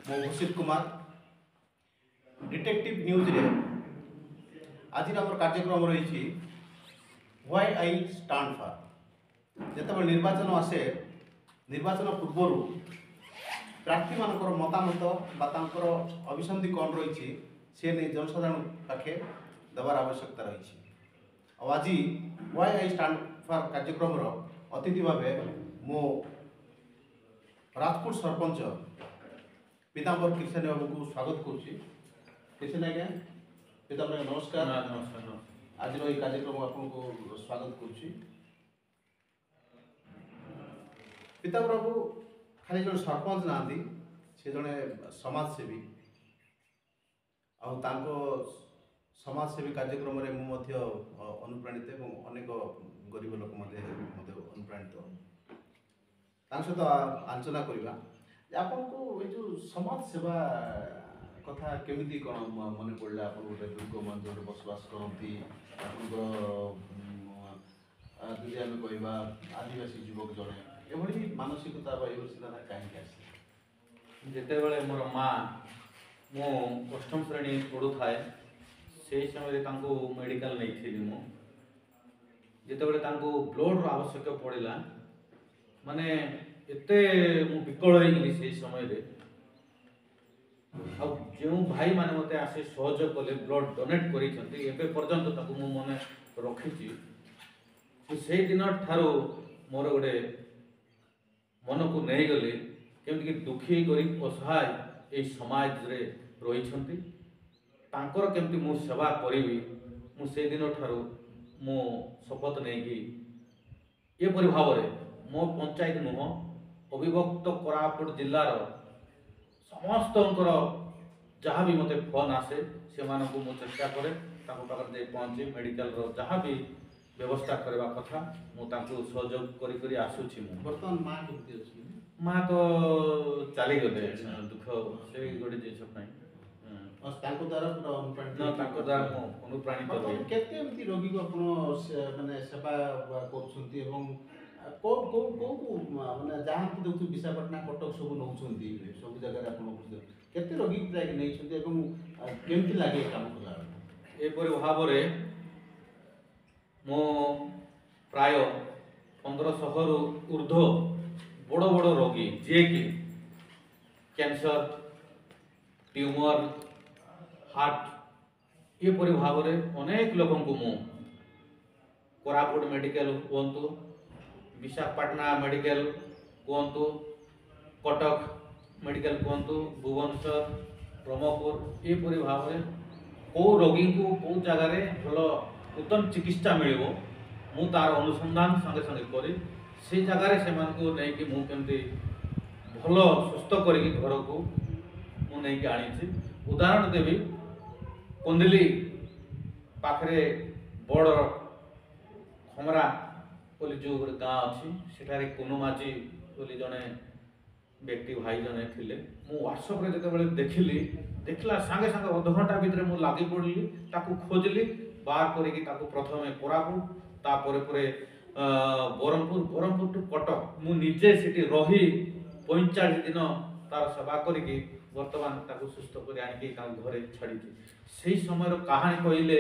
मो भूषित Kumar detective news रे आज आम कार्यक्रम रही व्हाई आई स्टैंड फॉर जिते निर्वाचन आसे निर्वाचन पूर्व प्रार्थी मान मतामत बातर अभिसंधि कौन रही सी नहीं जनसाधारण पाखे देवार आवश्यकता रही आज व्हाई आई स्टैंड फॉर कार्यक्रम अतिथि भाव मो राजपुर सरपंच पीताम्बर किशन बाबू को स्वागत करुँच आज्ञा पीताम्बर नमस्कार। नमस्कार। आज ये कार्यक्रम आपको स्वागत करुँच। पीताम्बर बाबू खाली जन सरपंच ना से जड़े समाजसेवी समाजसेवी कार्यक्रम में मुझे अनुप्राणित और अनेक गरीब लोक अनुप्राणित सहित आलोचना करवा आपन को ये जो समाज सेवा कथा केमिति कौन मन पड़ा आप गोटे दुर्गम अंचल बसवास करती आम कहवा आदिवासी युवक जड़े ये मानसिकता चिंता कहीं आस जितेबाला मोर माँ मो अष्टम श्रेणी पढ़ु थाए से समय मेडिकल नहीं थी मु जितेबाला ब्लड आवश्यक पड़ा माने एते मु विकल हो गली से समय रे जो भाई माने मते आसे सहयोग कले ब्लड डोनेट करिसंती एबे पर्यंत ताकू मु मने रखिछि से दिन ठारो मोर गोटे मन को नहीं गले केमति दुखी गरीब असहाय ए समाज रे रहिसंती तांकर केमति मु सेवा करिवि मु से दिन ठारो मो शपथ नहीं कि ये परि भाव रे मो पंचायत नुह अविभक्त कोरापुट जिल्लार समस्त जहाँ भी मते फोन आसे से मानकु मु चेष्टा करे ताको पाकर जे पहुँचे मेडिकल रो जहाँ भी व्यवस्था करबा कथा मु ताको सहयोग करी करी आसुछि मु वर्तमान मां केमति अछि माँ तो चली गले दुख से गोटे जिस ताको द्वारा पूरा अनुप्राणित न ताको द्वारा मु अनुप्राणित होई केते एमति रोगी को आपण माने सेवा करछंती एवं को को को माने जहां कि देखु विशाखापट्टना कटक सब नौछंती सब जगह आपण केते रोगी प्राय नै छंती एवं केमति लागे काम कला ए परि भाव रे मो प्राय 1500 रु ऊर्ध्व बड़ बड़ रोगी जे कि कैंसर ट्यूमर हार्ट ये परि भाव रे अनेक लोगों को मु कोरापुट मेडिकल कोंतु विशाखापट्टना मेडिकल कहतु कटक मेडिकल कहतु भुवनेश्वर ब्रह्मपुर यहपरि भाव में कौ रोगी को कौ जगार भल उत्तम चिकित्सा मिल मु तार अनुसंधान संगे संगे करी से जगार से नहीं कि मुझे भल सुस्थ कर घर को मुझे आनी उदाहरण देवी कंदिली पाखरे बड़ खमरा बोली जो गोटे गाँ अच्छी सेठारे कुनुमाची बोली जड़े व्यक्ति भाई जड़े थे मु व्हाट्सअप रे जते देखिली देखला सांगे सांगे अध घंटा भितर मु लागी पड़ली ताकू खोजली बाहर करिकी ताकू प्रथमे कोरापुट तापरे परे बरहमपुर टू कटक मु निजे सेठी रही 45 दिन तार सेवा करिकी वर्तमान ताकू सुस्थ कर आनिकी घरे छाड़ी से समय कहानी कहले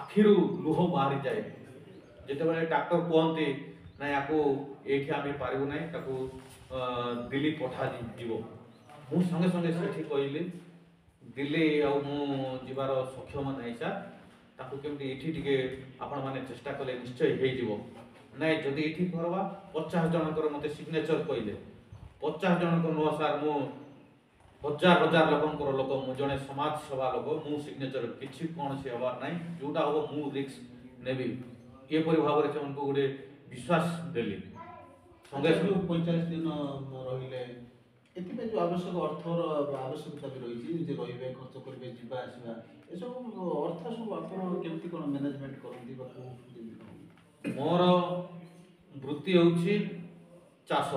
आखिरु लुह बाहरी जाए जितेबाला डाक्टर कहते ना या ये आम पारू ना दिल्ली पठा जीव मु संगे संगे से कहली दिल्ली आबार सक्षम ना सर ताकू केमती ये आपण मैंने चेष्टा कले निश्चय हो ना जदि ये करवा 50 जनकर मत सिग्नेचर कहले 50 जन को नुह सार मु हजार हजार लोक मु जड़े समाज सेवा लोक मु सिग्नेचर किसी कौन से हबार ना जोटा हम मु रिस्क नेबी ये परि भाव से उनको गोटे विश्वास देली संगे 45 दिन रहिले एतिबे जो आवश्यक अर्थर आवश्यकता भी रही जे रहिबे खर्च करबे जीवा आसीबा ए सब अर्थ सब आपण केमति कोन मैनेजमेंट करंती बा मोर वृत्ति होछि चाष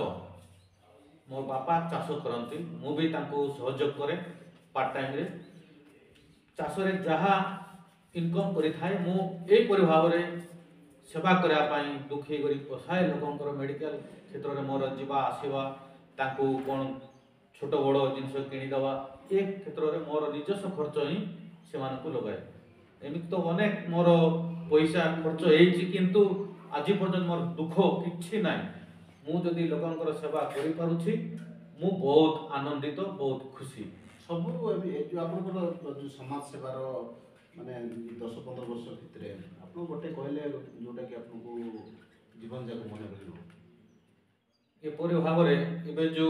मोर बापा चाष करंती मु भी तांको सहयोग करे पार्ट टाइम रे चाष रे जहा इनकम करि थाए मु ए परि भाव रे सेवा करने दुखी गरीब असहाय लोक मेडिकल क्षेत्र में मोर जीवा आसवा कौन छोट बड़ जिनस किणीदवा ए क्षेत्र में मोर निजस्व खर्च ही से लगाए। एमती तो अनेक मोर पैसा खर्च होती किंतु आज पर्यंत मोर दुख किछि ना। मुझे लोकंर सेवा करुँची मु बहुत आनंदित बहुत खुशी। सब जो आप समाज सेवार माने 10-15 वर्ष भितर आप गोटे कहले जोटा कि आपको जीवन जाक मन रही एपरी भाव में जो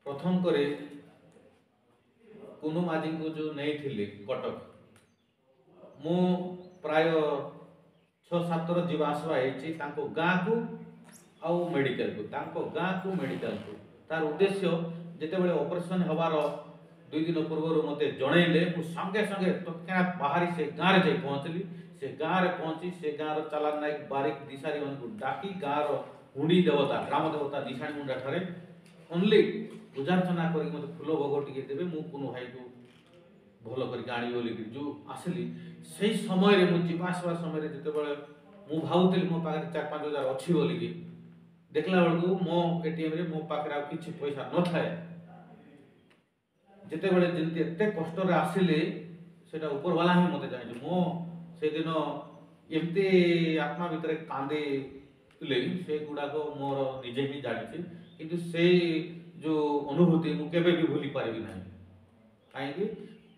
प्रथम करे कुनु माझी को जो नहीं कटक मु प्राय 6-7 थर जीवा आसवा गाँ को आउ मेडिकल को गाँ को मेडिकल को तार उद्देश्य जिते बड़े ऑपरेशन हबार 2 दिन पूर्व मत जनइले संगे संगे तत्काल बाहरी से गाँव में पहुँचली। से गाँव में पहुँची से गाँव चालाक नायक बारिक दिशारी को डाकी गाँव हुंडी देवता ग्राम देवता दिशाणी मुंडा ठारे ओनली पूजार्चना करी मत फूल भोग टिके देवे मु कुनु भाई को भल कर आनी बोली जो आसली से समय रे मु जीवा आसवा समय जिते बड़े मु भावुली मो पाखे 4-5 हजार अच्छी बोलिकी देखला बेलू मो एटीएम रे मो पाखे आ किछि पैसा न थाए। जिते बड़े जंती एते कष्ट रे आसिले सेटा ऊपर वाला ही मते जानि मो से दिन एमती आत्मा भीतर कांदे ले से गुडा को मोर निजे ही जानि किंतु से जो अनुभूति मु केबे भी भूली पारिबी नाही। काहेकि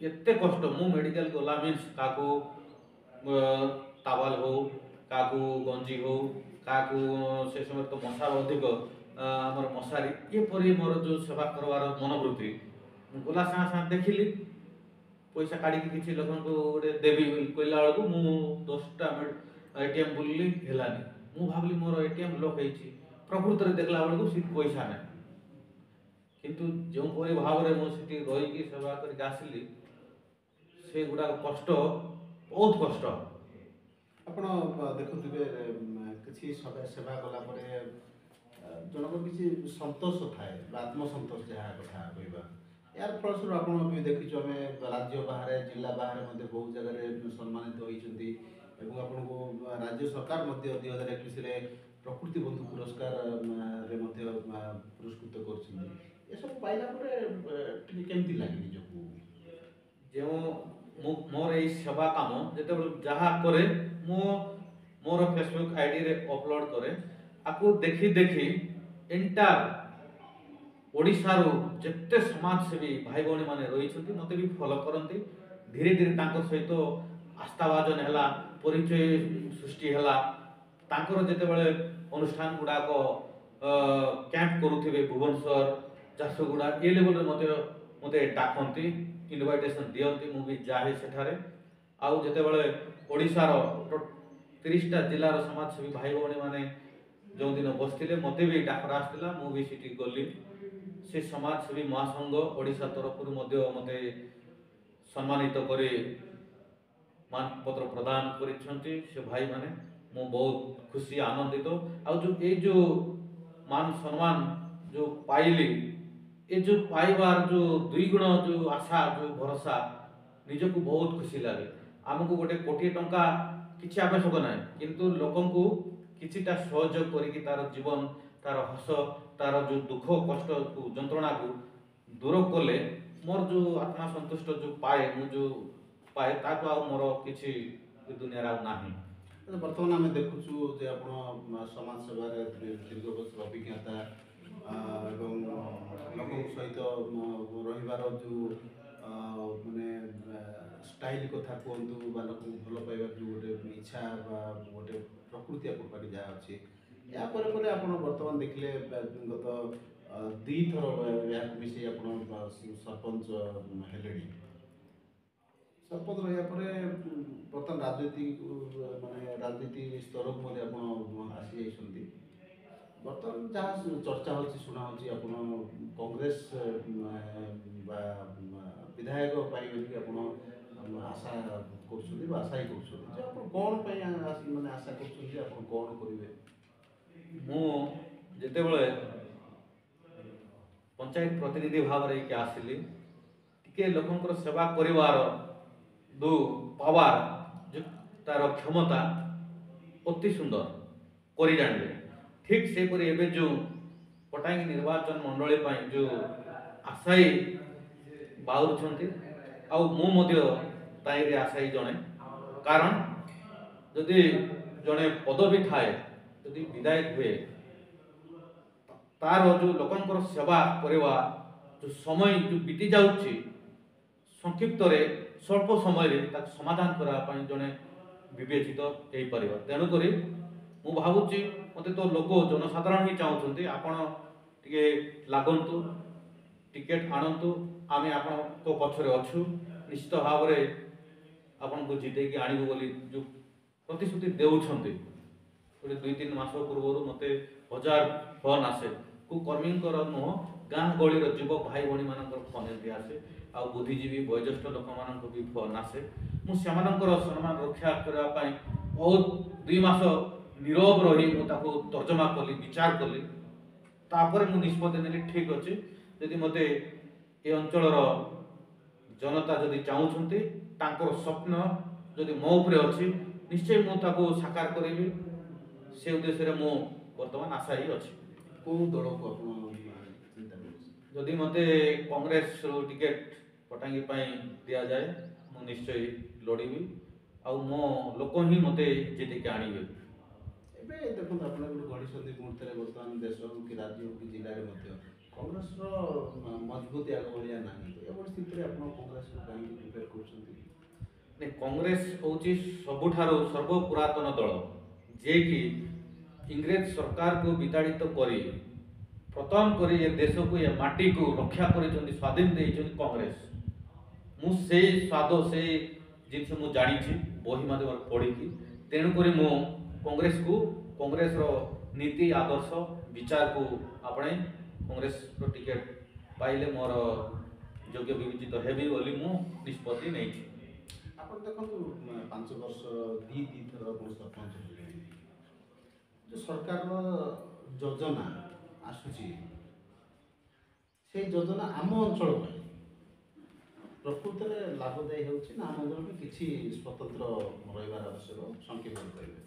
एते कष्ट मु मेडिकल गला मीन्स काको तावाल हो काको गंजी हो काको से समय तो मशा अधिक आमर मशारी ये परी मोर जो सेवा करवार मनोवृत्ति गला साँ देखिली पैसा काढ़ी किसी लोक गोटे देवी कहला बेलू मु 10टा एटीएम बुलली हेलानी मु भावली मोर एटीएम लॉक होइछि प्रकृत रे देखला बेलू सी पैसा ना किंतु जो परी भाव रे मु सिटी रही सेवा करके आसिली से गुडा कष्ट बहुत कष्ट। आपण देखुथिबे किसी सेवा कला परे जनक किसी संतोष थाए आत्मसंतोष जहाँ कथा कहवा यार फलस्वरूप आपण भी देखिछु आमे राज्य बाहर जिला बाहर मध्य बहुत जगह सम्मानित होइछन्ती एवं आपनको राज्य सरकार मध्य 2021 रे प्रकृति बंधु पुरस्कार रे मध्य पुरस्कृत करछन्ती ए सब पाइला परे केमती लागी निजको जो मोर ए सेवा काम जते जहाँ करे मो मोर फेसबुक आईडी रे अपलोड करे आकु देखी देखी एंटायर ओडिशार जिते समाजसेवी भाई भौणी मैंने रही मत भी फॉलो करती धीरे धीरे सहित आस्थाभाजन है परिचय सृष्टि है जिते बड़े अनुष्ठान गुड़ाक कैंप करुवे भुवनेश्वर झारसुगुड़ा ये लेवल मत मत डाकती इनविटेशन दियंती मु भी जाए सेठारे आउ जिते बड़े ओडिशार 30टा जिलार समाजसेवी भाई भौणी मैंने जो दिन बसते मत भी डाकरा आसला मु भी सीटी गली से समाजसेवी महासंघ ओडिशा तरफ मत सम्मानित करे मानपत्र प्रदान करिसेंती से भाई माने मु बहुत खुशी आनंदित आउ जो ए जो मान सम्मान जो पाइली ए जो पाइबार जो 2 गुण जो आशा जो भरोसा निजको बहुत खुशी लगे। आमको गोटे 1 कोटी टंका किछि आवश्यक ना किंतु लोकन को किछिटा सहयोग करिकि तार जीवन तार हस तार जो दुख कष्ट को जंत्रणा को दूर कले मोर जो आत्मा संतुष्ट जो पाए मु जो पाए ताको आ मोर किछि दुनिया रा नाही। बर्तमान आम देखुचु जे आपण समाज सेवा दीर्घ वर्ष अभिज्ञता एवं लोक सहित रहिबार जो माने स्टाइल कथा कहतु बा लोक भल पाइबार जो गोटे इच्छा बा गोटे प्रकृति आप पाखे जहाँ अच्छी या पर आपण बर्तमान देखले गत 2 थर या मिसे आपण सरपंच हेलेडी सरपंच रहा बर्तमान राजनीति माने राजनीति स्तर को आपण आसी जाइछन्ती बर्तमान जहाँ चर्चा होची सुना होची आपण कांग्रेस बा विधायक पाइबे कि आपण आशा करछन्ती बा आशा ही करछन्ती जे आपण कोन पय माने आशा करछन्ती आपण कोन करिवे मु जिते बळे पंचायत प्रतिनिधि भाव रे के आसिली टिके लोकंकर सेवा करिवार दो पावर जो तार क्षमता अति सुंदर करि जानले ठीक से परि एबे जो पटांगी निर्वाचन मंडली जो आशायी बाहुरुंट आईरे आशायी जड़े कारण जदि जड़े पदवी थाए जदि विधायक हुए तार जो लोकंकर सेवा करवा जो समय जो बीती जाऊँगी संक्षिप्त स्वल्प समय समाधान करने जड़े विवेचित हो पार तेणुक मु भावुची मत तो लोक जनसाधारण ही चाहते आपण टे लागंतु टिकेट आणतु आम आपण पक्षरे अच्छु निश्चित भाव आपन को जितेकी आणबू बोली जो प्रतिश्रुति देउछन्ते गोटे 2-3 मास पूर्व मत 1000 फोन आसे को कर्मी नुह गाँ गली युवक भाई भाई मान फोन एमती आसे आ बुद्धिजीवी वयोज्येष्ठ लोक मान भी फोन आसे मुझे सम्मान रक्षा करने बहुत 2 मास नीरव रही मुझे तर्जमा कली विचार कली तापर मु निष्पत्ति नेली ठीक अच्छे जदि मते ए अंचल जनता जदि चाहूँगी तांकर स्वप्न जदि मो उपरे अच्छी निश्चय मुझे साकार करी से उद्देश्य मु वर्तमान आशा ही अच्छी को दल को जदि मते कांग्रेस टिकेट पटांगी दि जाए मु निश्चय लड़बी आ मो लोक ही मते जितेक आणवे ଏବେ ଦେଖନ୍ତୁ ଆପଣ ଗୋଟେ ଘଡ଼ିସନ୍ଧି ମୁହୂର୍ତ୍ତରେ ବର୍ତ୍ତମାନ ଦେଶ ହଉ କି ରାଜ୍ୟ ହଉ କି ଜିଲ୍ଲାରେ ମଧ୍ୟ କଂଗ୍ରେସର ମଜବୁତି ଆଗ ଭଳିଆ ନାହିଁ ଏଭଳି ସ୍ଥିତିରେ ଆପଣ କଂଗ୍ରେସକୁ କାହିଁକି ପ୍ରିପେୟାର କରୁଛନ୍ତି? नहीं कांग्रेस हूँ सबुठार सर्वपुरातन दल जे कि इंग्रेज सरकार को विताड़ित करी प्रथम करी ये देश को ये माटी को रक्षा कर स्वाधीन दे कांग्रेस मुझे स्वाद से जिन मु जानी बही माध्यम पढ़ी तेणुक मु कांग्रेस को कांग्रेस नीति आदर्श विचार को आपणे कांग्रेस टिकेट पाइले मोर योग्य विवेचित हेबी बोली मु निष्पत्ति नहीं ଆପଣ ଦେଖନ୍ତୁ 5 ବର୍ଷ ଦି ଥର ଆପଣ ସରପଞ୍ଚ ହେଲେଣି जो सरकारର ଯୋଜନା ଆସୁଛି ସେଇ ଯୋଜନା ଆମ ଅଞ୍ଚଳ ପାଇଁ ପ୍ରକୃତରେ ଲାଭଦାୟୀ ହେଉଛି ନା ଆମ ଅଞ୍ଚଳ ପାଇଁ କିଛି ସ୍ୱତନ୍ତ୍ର ରହିବାର ଆବଶ୍ୟକ ସଂକ୍ଷେପ କରିବେ?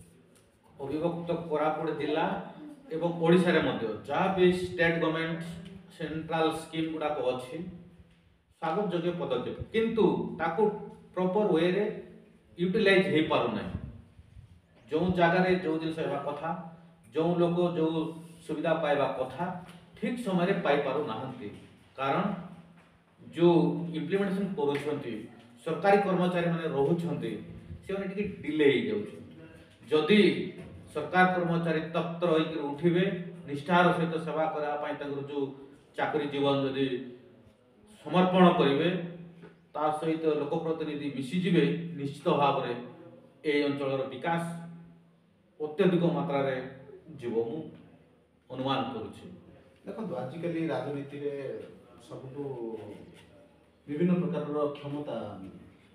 अविभक्त कोरापुट जिला एवं ओडिशा रे मध्य जहाँ भी स्टेट गवर्नमेंट सेंट्रल स्कीम गुड़ाक अच्छी स्वागत योग्य पदक्षेप किंतु ताकू प्रॉपर वे रे यूटिलाइज हो पारना जो जगार जो जिन कथा जो लोग जो सुविधा पाइबा कथा ठीक समय पाई पारु नाहंती कारण जो इम्प्लीमेंटेशन करूछंती सरकारी कर्मचारी माने रहुछंती से माने टिके डिले हो जाउछ जदि सरकार कर्मचारी तत्पर होकर उठिबे निष्ठार सहित सेवा करने जो चाकरी जीवन जदि समर्पण करेंगे ता सहित लोकप्रतिनिधि मिशीजे निश्चित भाव में ए अंचल विकास अत्यधिक मात्रा रे जीव मु अनुमान करुछि। देखो आजिकल राजनीति रे सबुठु विभिन्न प्रकार क्षमता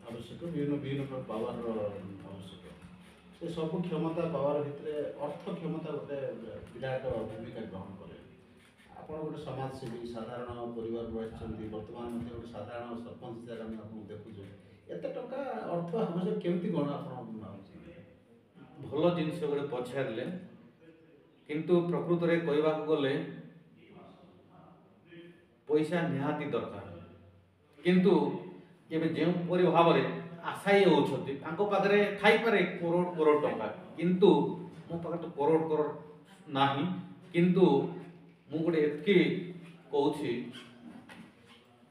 आवश्यक विभिन्न प्रकार पावर आवश्यक से सब क्षमता पावर भितर अर्थ क्षमता गोटे विराट भूमिका ग्रहण करे आपण गोटे समाजसेवी साधारण परिवार रही वर्तमान गोटे साधारण सरपंच हिसाब से आप देखुचे एत टका अर्थ आवश्यक केमती गण आप भल जिनस गोटे पचारे किंतु प्रकृत में कहवा गले पैसा निहाती दरकार किंतु एवं जो भाव में आशायी होती पाखे थाईपे करोड़ करोड़ टंका किंतु मो पाखे तो करोड़ करोड़ ना किंतु मु गोटे एतकी कहूँ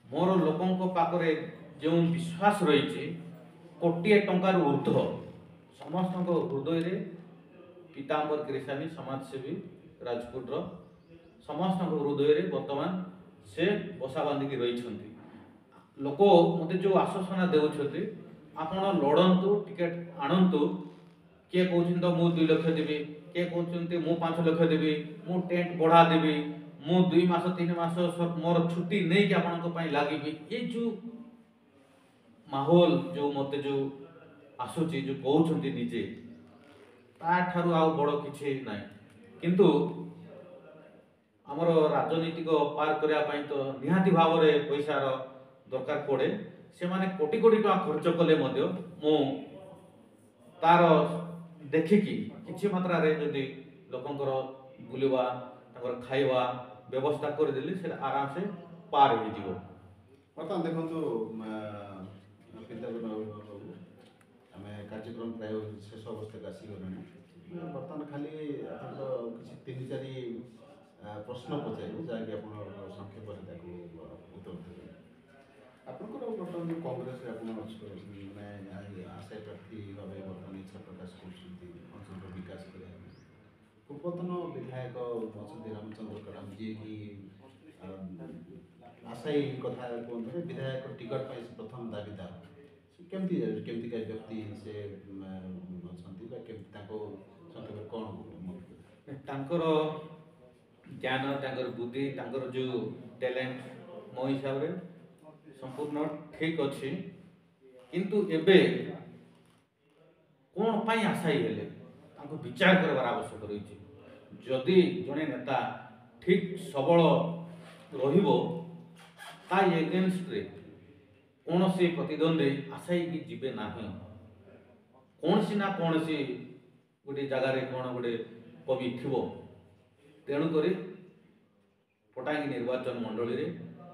मोर लोकों पाखे जो विश्वास रही कोटिए टंकार ऊर्ध्व समस्त हृदय पीताम्बर कृषानी समाजसेवी राजकोट समस्त हृदय वर्तमान से बसा बांधिकी रही लोक मत जो आश्वासना देउछथि आपण लड़तु टिकेट आणतु किए कहते तो मु 2 लाख देवी किए कहते मु 5 लाख देवी मु टेंट बढ़ा देवी मु 2 मास 3 मास मोर छुट्टी नहीं कि आपण लगे ये जो माहौल जो मत जो आसुची जो कहते निजे ताठारु आ बड़ किछि ना किंतु आमर राजनीतिक पार करने तो निहाती भाव में पैसार दरकार पड़े से माने कोटी कोटी टका खर्च कले मध्य मु तार देखिकी किछि मात्रा रे जदि लोकंकर बुलिवा ताकर खाइबा ବ୍ୟବସ୍ଥା କରିଦେଲେ ସେଟା ଆରାମସେ ପାର ହେଇଯିବ। ବର୍ତ୍ତମାନ ଦେଖନ୍ତୁ ପିତାବିନ ବାବୁ, ଆମେ କାର୍ଯ୍ୟକ୍ରମ ପ୍ରାୟ ଶେଷ ଅବସ୍ଥାକୁ ଆସିଗଲାଣି। ବର୍ତ୍ତମାନ ଖାଲି ଆପଣଙ୍କର କିଛି 3-4 ପ୍ରଶ୍ନ ପଚାରିବୁ, ଯାହାକି ଆପଣ ସଂକ୍ଷେପରେ ତାକୁ ଉତ୍ତର ଦେବେ। ଆପଣଙ୍କର ବର୍ତ୍ତମାନ ଯେଉଁ କଂଗ୍ରେସରେ ଆପଣ ମାନେ ଆଶାୟୀ ପ୍ରାର୍ଥୀ ଭାବେ ବର୍ତ୍ତମାନ ଇଚ୍ଛା ପ୍ରକାଶ କରୁଛନ୍ତି ଅଞ୍ଚଳର ବିକାଶ କରିବା ପାଇଁ, ପୂର୍ବତନ ବିଧାୟକ ଅଛନ୍ତି ରାମଚନ୍ଦ୍ର କଡାମ, ଯିଏକି ଆଶାୟୀ କଥା କୁହନ୍ତୁ, ବିଧାୟକ ଟିକଟ ପାଇଁ ସେ ପ୍ରଥମ ଦାବିଦାର। ସେ କେମିତିକା ବ୍ୟକ୍ତି ସେ ଅଛନ୍ତି, ବା କେମିତି ତାଙ୍କ ସଂକ୍ଷେପରେ କ'ଣ ତାଙ୍କର ଜ୍ଞାନ, ତାଙ୍କର ବୁଦ୍ଧି, ତାଙ୍କର ଯେଉଁ ଟ୍ୟାଲେଣ୍ଟ ମୋ ହିସାବରେ ସମ୍ପୂର୍ଣ୍ଣ ଠିକ୍ ଅଛି। କିନ୍ତୁ ଏବେ କ'ଣ ପାଇଁ ଆଶାୟୀ ହେଲେ ତାଙ୍କୁ ବିଚାର କରିବାର ଆବଶ୍ୟକ ରହିଛି। ଯଦି ଜଣେ ନେତା ଠିକ୍ ସବଳ ରହିବ, ତା ଏଗେନଷ୍ଟରେ କୌଣସି ପ୍ରତିଦ୍ୱନ୍ଦ୍ୱୀ ଆଶାୟୀ ଯିବେ ନାହିଁ। କୌଣସି ନା କୌଣସି ଗୋଟେ ଜାଗାରେ କ'ଣ ଗୋଟେ କମି ଥିବ। ତେଣୁକରି ପଟାଙ୍ଗୀ ନିର୍ବାଚନ ମଣ୍ଡଳୀରେ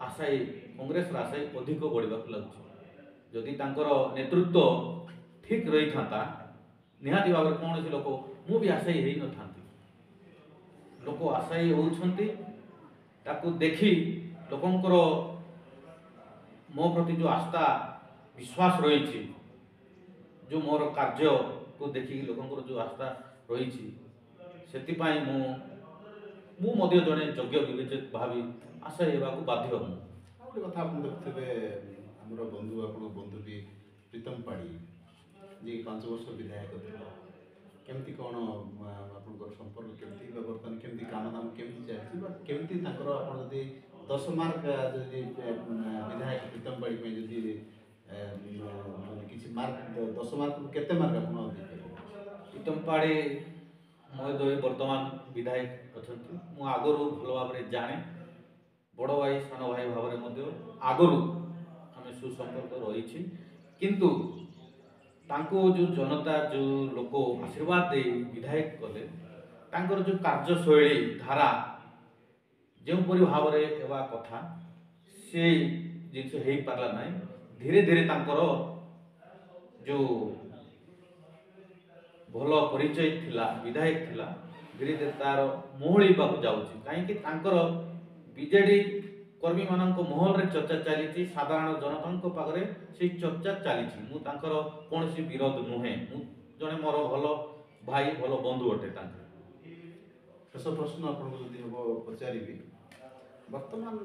ଆଶାୟୀ, କଂଗ୍ରେସର ଆଶାୟୀ ଅଧିକ ବଢ଼ିବାକୁ ଲାଗୁଛି। ଯଦି ତାଙ୍କର ନେତୃତ୍ୱ ଠିକ୍ ରହିଥାନ୍ତା, ନିହାତି ଭାବରେ କୌଣସି ଲୋକ, ମୁଁ ବି ଆଶାୟୀ ହେଇନଥାନ୍ତି। ଲୋକ ଆଶାୟୀ ହେଉଛନ୍ତି, ତାକୁ ଦେଖି ଲୋକଙ୍କର ମୋ ପ୍ରତି ଯେଉଁ ଆସ୍ଥା ବିଶ୍ୱାସ ରହିଛି, ଯେଉଁ ମୋର କାର୍ଯ୍ୟକୁ ଦେଖିକି ଲୋକଙ୍କର ଯେଉଁ ଆସ୍ଥା ରହିଛି, ସେଥିପାଇଁ ମୁଁ ମଧ୍ୟ ଜଣେ ଯୋଗ୍ୟ ବିବେଚିତ ଭାବି ଆଶାୟୀ ହେବାକୁ ବାଧ୍ୟ ମୁଁ। ଆଉ ଗୋଟେ କଥା ଆପଣ ଦେଖୁଥିବେ, ଆମର ବନ୍ଧୁ, ଆପଣଙ୍କ ବନ୍ଧୁ ବି ପ୍ରୀତମ ପାଢ଼ୀ, ଯିଏ 5 ବର୍ଷ ବିଧାୟକ ଥିଲା, କେମିତି କ'ଣ ଆପଣଙ୍କର ସମ୍ପର୍କ, କେମିତି ବା ବର୍ତ୍ତମାନ କେମିତି କାମ ଦାମ କେମିତି ଚାଲିଛି, ବା କେମିତି ତାଙ୍କର ଆପଣ ଯଦି 10 ମାର୍କ ଯଦି ବିଧାୟକ ପ୍ରୀତମ ପାଢ଼ୀ ପାଇଁ ଯଦି କିଛି ମାର୍କ 10 ମାର୍କରୁ କେତେ ମାର୍କ ଆପଣ ଦେଇପାରିବେ? ପ୍ରୀତମ ପାଢ଼ୀ ମହୋଦୟ ବର୍ତ୍ତମାନ ବିଧାୟକ ଅଛନ୍ତି। ମୁଁ ଆଗରୁ ଭଲ ଭାବରେ ଜାଣେ, ବଡ଼ ଭାଇ ସାନ ଭାଇ ଭାବରେ ମଧ୍ୟ ଆଗରୁ ଆମେ ସୁସମ୍ପର୍କ ରହିଛି। କିନ୍ତୁ ତାଙ୍କୁ ଯେଉଁ ଜନତା, ଯେଉଁ ଲୋକ ଆଶୀର୍ବାଦ ଦେଇ ବିଧାୟକ କଲେ, ତାଙ୍କର ଯେଉଁ କାର୍ଯ୍ୟଶୈଳୀ ଧାରା ଯେଉଁପରି ଭାବରେ ହେବା କଥା, ସେ ଜିନିଷ ହେଇପାରିଲା ନାହିଁ। ଧୀରେ ଧୀରେ ତାଙ୍କର ଯେଉଁ ଭଲ ପରିଚୟ ଥିଲା, ବିଧାୟକ ଥିଲା, ଧୀରେ ଧୀରେ ତାର ମହଳିବାକୁ ଯାଉଛି। କାହିଁକି ତାଙ୍କର ବିଜେଡି କର୍ମୀମାନଙ୍କ ମହଲରେ ଚର୍ଚ୍ଚା ଚାଲିଛି, ସାଧାରଣ ଜନତାଙ୍କ ପାଖରେ ସେଇ ଚର୍ଚ୍ଚା ଚାଲିଛି। ମୁଁ ତାଙ୍କର କୌଣସି ବିରୋଧ ନୁହେଁ, ମୁଁ ଜଣେ ମୋର ଭଲ ଭାଇ, ଭଲ ବନ୍ଧୁ ଅଟେ ତାଙ୍କର। ଶେଷ ପ୍ରଶ୍ନ ଆପଣଙ୍କୁ ଯଦି ହେବ ପଚାରିବି, ବର୍ତ୍ତମାନ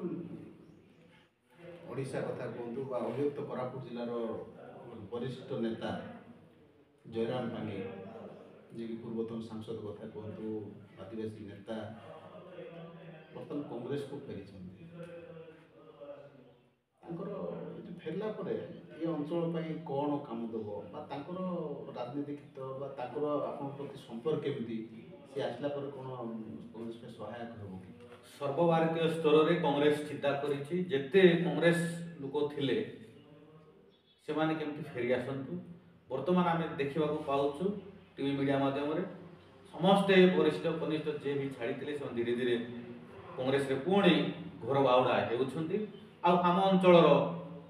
ଓଡ଼ିଶା କଥା କୁହନ୍ତୁ ବା ଅଭିଯୁକ୍ତ କୋରାପୁଟ ଜିଲ୍ଲାର ବରିଷ୍ଠ ନେତା ଜୟରାମ ପାଙ୍ଗି, ଯିଏକି ପୂର୍ବତନ ସାଂସଦ କଥା କୁହନ୍ତୁ, ଆଦିବାସୀ ନେତା, ବର୍ତ୍ତମାନ କଂଗ୍ରେସକୁ ଫେରିଛନ୍ତି। ତାଙ୍କର ଫେରିଲା ପରେ ଏ ଅଞ୍ଚଳ ପାଇଁ କ'ଣ କାମ ଦେବ, ବା ତାଙ୍କର ରାଜନୀତିକ ବା ତାଙ୍କର ଆପଣଙ୍କ ପ୍ରତି ସମ୍ପର୍କ କେମିତି, ସେ ଆସିଲା ପରେ କ'ଣ କଂଗ୍ରେସ ପାଇଁ ସହାୟକ ହେବ କି? ସର୍ବଭାରତୀୟ ସ୍ତରରେ କଂଗ୍ରେସ ଚିନ୍ତା କରିଛି, ଯେତେ କଂଗ୍ରେସ ଲୋକ ଥିଲେ ସେମାନେ କେମିତି ଫେରି ଆସନ୍ତୁ। ବର୍ତ୍ତମାନ ଆମେ ଦେଖିବାକୁ ପାଉଛୁ ଟିଭି ମିଡ଼ିଆ ମାଧ୍ୟମରେ, ସମସ୍ତେ ବରିଷ୍ଠ କନିଷ୍ଠ ଯିଏ ବି ଛାଡ଼ିଥିଲେ, ସେମାନେ ଧୀରେ ଧୀରେ କଂଗ୍ରେସରେ ପୁଣି ଘର ବାହୁଡ଼ା ହେଉଛନ୍ତି। ଆଉ ଆମ ଅଞ୍ଚଳର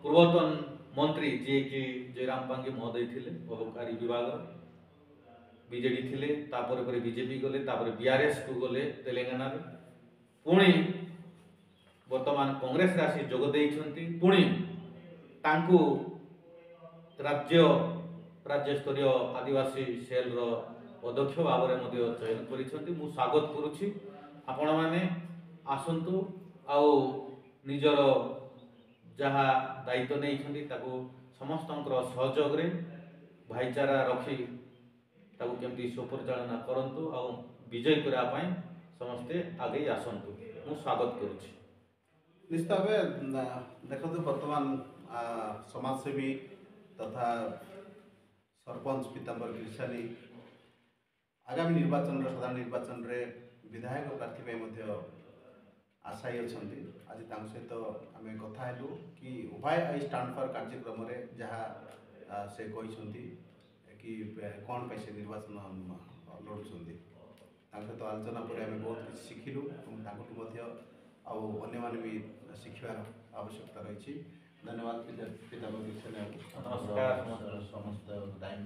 ପୂର୍ବତନ ମନ୍ତ୍ରୀ ଯିଏକି ଜୟରାମ ପାଙ୍ଗି ମହୋଦୟ ଥିଲେ, ଅବକାରୀ ବିଭାଗର ବିଜେଡି ଥିଲେ, ତାପରେ ପରେ ବିଜେପି ଗଲେ, ତାପରେ ବିଆର୍ଏସ୍କୁ ଗଲେ ତେଲେଙ୍ଗାନାରେ, ପୁଣି ବର୍ତ୍ତମାନ କଂଗ୍ରେସରେ ଆସି ଯୋଗ ଦେଇଛନ୍ତି। ପୁଣି ତାଙ୍କୁ ରାଜ୍ୟସ୍ତରୀୟ ଆଦିବାସୀ ସେଲ୍ର ଅଧ୍ୟକ୍ଷ ଭାବରେ ମଧ୍ୟ ଚୟନ କରିଛନ୍ତି। ମୁଁ ସ୍ୱାଗତ କରୁଛି। ଆପଣମାନେ ଆସନ୍ତୁ, ଆଉ ନିଜର ଯାହା ଦାୟିତ୍ୱ ନେଇଛନ୍ତି ତାକୁ ସମସ୍ତଙ୍କର ସହଯୋଗରେ ଭାଇଚାରା ରଖି ତାକୁ କେମିତି ସୁପରିଚାଳନା କରନ୍ତୁ, ଆଉ ବିଜୟ କରିବା ପାଇଁ ସମସ୍ତେ ଆଗେଇ ଆସନ୍ତୁ। ମୁଁ ସ୍ୱାଗତ କରୁଛି। ନିଶ୍ଚିତ ଭାବେ ଦେଖନ୍ତୁ, ବର୍ତ୍ତମାନ ସମାଜସେବୀ ତଥା ସରପଞ୍ଚ ପୀତାମ୍ବର ତ୍ରିଶାଲି ଆଗାମୀ ନିର୍ବାଚନରେ, ସାଧାରଣ ନିର୍ବାଚନରେ ବିଧାୟକ ପ୍ରାର୍ଥୀ ପାଇଁ ମଧ୍ୟ ଆଶାୟୀ ଅଛନ୍ତି। ଆଜି ତାଙ୍କ ସହିତ ଆମେ କଥା ହେଲୁ କି ଉଭୟ ଆଇ ଷ୍ଟାଣ୍ଡ ଫର୍ କାର୍ଯ୍ୟକ୍ରମରେ ଯାହା ସେ କହିଛନ୍ତି କି କ'ଣ ପାଇଁ ସେ ନିର୍ବାଚନ ଲଢ଼ୁଛନ୍ତି। ତାଙ୍କ ସହିତ ଆଲୋଚନା ପରେ ଆମେ ବହୁତ କିଛି ଶିଖିଲୁ ଏବଂ ତାଙ୍କଠୁ ମଧ୍ୟ ଆଉ ଅନ୍ୟମାନେ ବି ଶିଖିବାର ଆବଶ୍ୟକତା ରହିଛି। ଧନ୍ୟବାଦ ପିତାଙ୍କ ନମସ୍କାର। ସମସ୍ତ ଟାଇମ୍